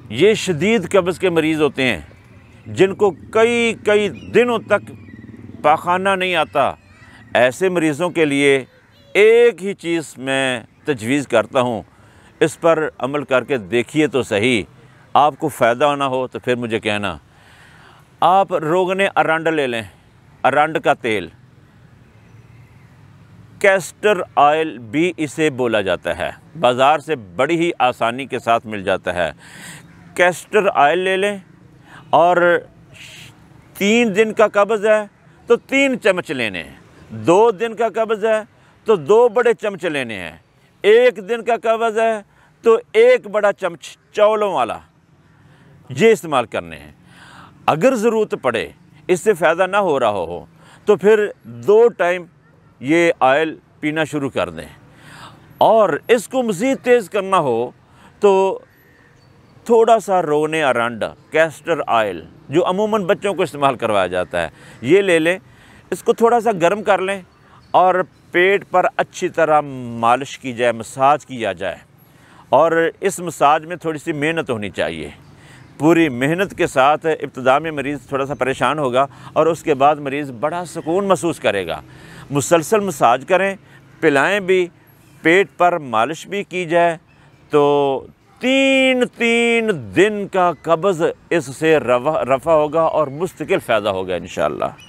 ये शदीद कब्ज़ के मरीज़ होते हैं जिनको कई कई दिनों तक पाखाना नहीं आता। ऐसे मरीज़ों के लिए एक ही चीज़ मैं तजवीज़ करता हूँ, इस पर अमल करके देखिए तो सही, आपको फ़ायदा ना हो तो फिर मुझे कहना। आप रोगने अरंड ले लें, अरंड का तेल, कैस्टर ऑयल भी इसे बोला जाता है, बाज़ार से बड़ी ही आसानी के साथ मिल जाता है। कैस्टर ऑयल ले लें और 3 दिन का कब्ज़ है तो 3 चम्मच लेने हैं, 2 दिन का कब्ज़ है तो 2 बड़े चम्मच लेने हैं, 1 दिन का कब्ज़ है तो 1 बड़ा चम्मच चावलों वाला, ये इस्तेमाल करने हैं। अगर ज़रूरत पड़े, इससे फ़ायदा ना हो रहा हो तो फिर 2 टाइम ये ऑयल पीना शुरू कर दें। और इसको मज़ीद तेज़ करना हो तो थोड़ा सा रोने अरंड कैस्टर ऑयल, जो अमूमन बच्चों को इस्तेमाल करवाया जाता है, ये ले लें। इसको थोड़ा सा गर्म कर लें और पेट पर अच्छी तरह मालिश की जाए, मसाज किया जाए। और इस मसाज में थोड़ी सी मेहनत होनी चाहिए। पूरी मेहनत के साथ इब्तिदा में मरीज़ थोड़ा सा परेशान होगा और उसके बाद मरीज़ बड़ा सुकून महसूस करेगा। मुसलसल मसाज करें, पिलाएं भी, पेट पर मालिश भी की जाए तो 3 दिन का कब्ज़ इससे रफ़ा होगा और मुस्तकिल फ़ायदा होगा इंशाअल्लाह।